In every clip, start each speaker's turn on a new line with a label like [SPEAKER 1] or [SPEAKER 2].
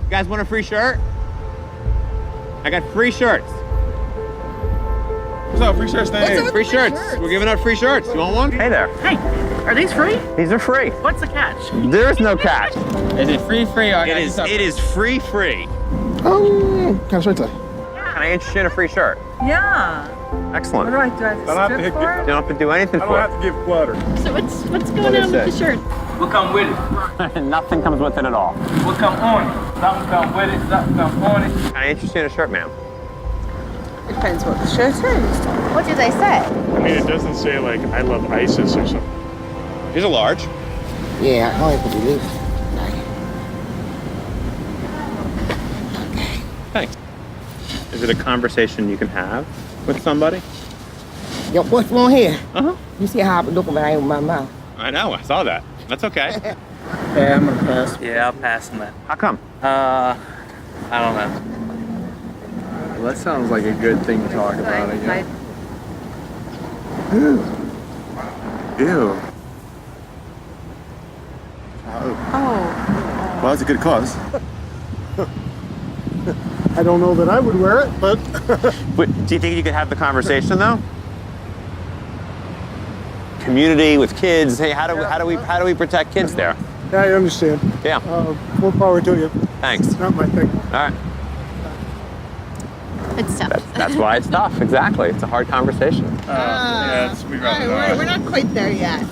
[SPEAKER 1] You guys want a free shirt? I got free shirts.
[SPEAKER 2] What's up, free shirts thing?
[SPEAKER 1] Free shirts. We're giving out free shirts. You want one? Hey there.
[SPEAKER 3] Hey, are these free?
[SPEAKER 1] These are free.
[SPEAKER 3] What's the catch?
[SPEAKER 1] There is no catch.
[SPEAKER 2] Is it free? Or
[SPEAKER 1] It is free.
[SPEAKER 2] Kind of shirt tie.
[SPEAKER 1] Can I interest you in a free shirt?
[SPEAKER 4] Yeah.
[SPEAKER 1] Excellent.
[SPEAKER 4] What do I have to strip for it?
[SPEAKER 1] You don't have to do anything
[SPEAKER 2] I
[SPEAKER 1] for
[SPEAKER 2] don't
[SPEAKER 1] it.
[SPEAKER 2] have to give clutter.
[SPEAKER 3] So what's going on with the shirt?
[SPEAKER 5] What come with it?
[SPEAKER 1] Nothing comes with it at all.
[SPEAKER 5] What come on it? Something come with it, something come on it.
[SPEAKER 1] Can I interest you in a shirt, ma'am?
[SPEAKER 4] It depends what the shirt is.
[SPEAKER 6] What do they say?
[SPEAKER 2] I mean, it doesn't say like I love ISIS or something.
[SPEAKER 1] Here's a large.
[SPEAKER 7] Yeah, I only could believe.
[SPEAKER 1] Thanks. Is it a conversation you can have with somebody?
[SPEAKER 7] Yo, what's wrong here?
[SPEAKER 1] Uh-huh.
[SPEAKER 7] You see how I'm looking when I open my mouth?
[SPEAKER 1] I know, I saw that. That's okay.
[SPEAKER 7] Yeah, I'm gonna pass.
[SPEAKER 5] Yeah, I'll pass on that.
[SPEAKER 1] How come?
[SPEAKER 5] I don't know.
[SPEAKER 8] Well, that sounds like a good thing to talk about, I guess.
[SPEAKER 2] Ew.
[SPEAKER 4] Oh.
[SPEAKER 2] Well, that's a good cause.
[SPEAKER 8] I don't know that I would wear it, but
[SPEAKER 1] Do you think you could have the conversation though? Community with kids. Hey, how do we protect kids there?
[SPEAKER 8] yeah, I understand.
[SPEAKER 1] Yeah.
[SPEAKER 8] More power to you.
[SPEAKER 1] Thanks.
[SPEAKER 8] Not my thing.
[SPEAKER 1] All right.
[SPEAKER 6] It's tough.
[SPEAKER 1] That's why it's tough. Exactly. It's a hard conversation.
[SPEAKER 4] We're not quite there yet.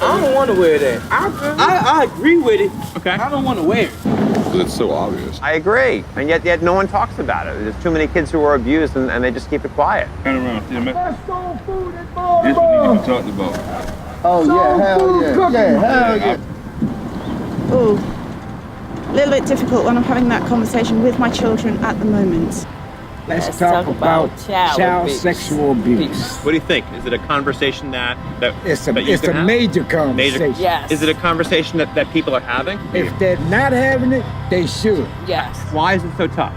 [SPEAKER 5] I don't want to wear that. I agree with it.
[SPEAKER 1] Okay.
[SPEAKER 5] I don't want to wear it.
[SPEAKER 2] It's so obvious.
[SPEAKER 1] I agree, and yet no one talks about it. There's too many kids who are abused, and they just keep it quiet.
[SPEAKER 2] Turn around. This what needs to be talked about.
[SPEAKER 7] Oh, yeah, hell yeah. Yeah, hell yeah.
[SPEAKER 9] Oh, a little bit difficult when I'm having that conversation with my children at the moment.
[SPEAKER 7] Let's talk about child sexual abuse.
[SPEAKER 1] What do you think? Is it a conversation that
[SPEAKER 7] It's
[SPEAKER 1] you
[SPEAKER 7] a
[SPEAKER 1] can have?
[SPEAKER 7] major conversation.
[SPEAKER 9] Yes.
[SPEAKER 1] Is it a conversation that people are having?
[SPEAKER 7] If they're not having it, they should.
[SPEAKER 9] Yes.
[SPEAKER 1] Why is it so tough?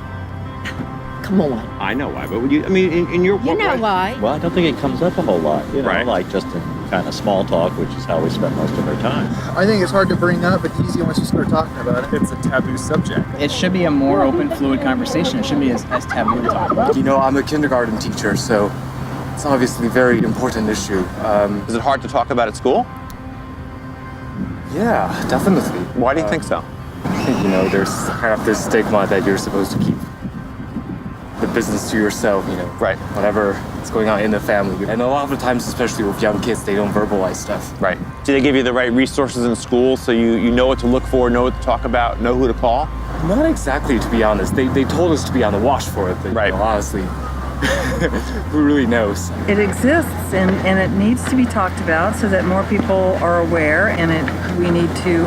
[SPEAKER 9] Come on.
[SPEAKER 1] I know why, but would you? I mean, in your
[SPEAKER 6] You know why?
[SPEAKER 10] Well, I don't think it comes up a whole lot, you know,
[SPEAKER 1] Right.
[SPEAKER 10] like just in kind of small talk, which is how we spend most of our time.
[SPEAKER 8] I think it's hard to bring up, but easy once you start talking about it.
[SPEAKER 5] It's a taboo subject.
[SPEAKER 3] It should be a more open, fluid conversation. It shouldn't be as taboo to talk about.
[SPEAKER 5] You know, I'm a kindergarten teacher, so it's obviously a very important issue.
[SPEAKER 1] Is it hard to talk about at school?
[SPEAKER 5] Yeah, definitely.
[SPEAKER 1] Why do you think so?
[SPEAKER 5] You know, there's kind of this stigma that you're supposed to keep the business to yourself, you know.
[SPEAKER 1] Right.
[SPEAKER 5] Whatever is going on in the family. And a lot of the times, especially with young kids, they don't verbalize stuff.
[SPEAKER 1] Right. Do they give you the right resources in school so you know what to look for, know what to talk about, know who to call?
[SPEAKER 5] Not exactly, to be honest. They told us to be on the watch for it, but
[SPEAKER 1] Right.
[SPEAKER 5] you know, honestly, who really knows?
[SPEAKER 4] It exists and it needs to be talked about so that more people are aware, and we need to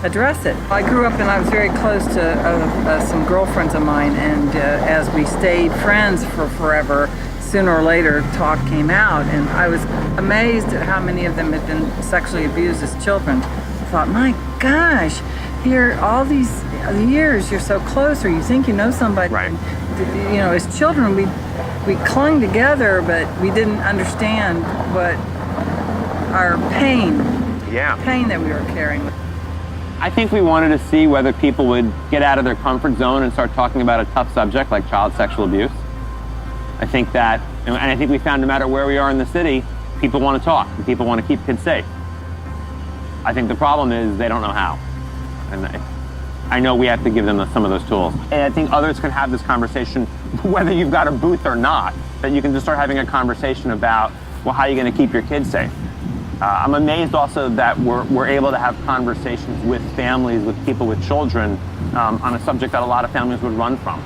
[SPEAKER 4] address it. I grew up and I was very close to some girlfriends of mine, and as we stayed friends for forever, sooner or later talk came out, and I was amazed at how many of them had been sexually abused as children. I thought, my gosh, here all these years you're so close, or you think you know somebody.
[SPEAKER 1] Right.
[SPEAKER 4] You know, as children we clung together, but we didn't understand what our pain that we were carrying.
[SPEAKER 1] I think we wanted to see whether people would get out of their comfort zone and start talking about a tough subject like child sexual abuse. I think that, and I think we found no matter where we are in the city, people want to talk and people want to keep kids safe. I think the problem is they don't know how. And I know we have to give them some of those tools. And I think others can have this conversation, whether you've got a booth or not, that you can just start having a conversation about, well, how are you going to keep your kids safe? I'm amazed also that we're able to have conversations with families, with people with children, on a subject that a lot of families would run from,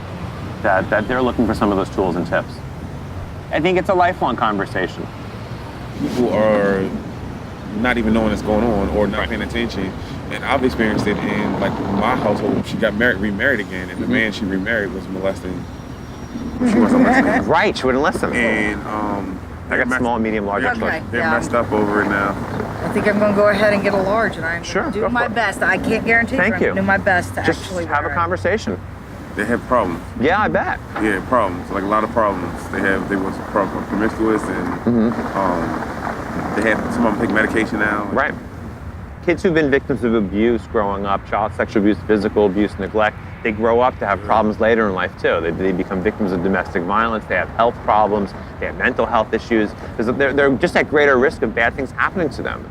[SPEAKER 1] that they're looking for some of those tools and tips. I think it's a lifelong conversation.
[SPEAKER 2] People are not even knowing what's going on or not paying attention. And I've experienced it in like my household. She got remarried again, and the man she remarried was molesting. She wasn't molesting.
[SPEAKER 1] Right, she wouldn't listen.
[SPEAKER 2] And
[SPEAKER 1] I got small, medium, large.
[SPEAKER 4] Okay.
[SPEAKER 2] they're messed up over it now.
[SPEAKER 4] I think I'm going to go ahead and get a large, and I'm
[SPEAKER 1] Sure,
[SPEAKER 4] going to
[SPEAKER 1] go
[SPEAKER 4] do my
[SPEAKER 1] for it.
[SPEAKER 4] best. I can't guarantee,
[SPEAKER 1] Thank
[SPEAKER 4] but I'm
[SPEAKER 1] you.
[SPEAKER 4] going to do my best to
[SPEAKER 1] Just
[SPEAKER 4] actually
[SPEAKER 1] have a
[SPEAKER 4] wear it.
[SPEAKER 1] conversation.
[SPEAKER 2] They have problems.
[SPEAKER 1] Yeah, I bet.
[SPEAKER 2] Yeah, problems. Like a lot of problems. They was promiscuous, and they had some of them take medication now.
[SPEAKER 1] Right. Kids who've been victims of abuse growing up, child sexual abuse, physical abuse, neglect, they grow up to have problems later in life too. They become victims of domestic violence, they have health problems, they have mental health issues. They're just at greater risk of bad things happening to them.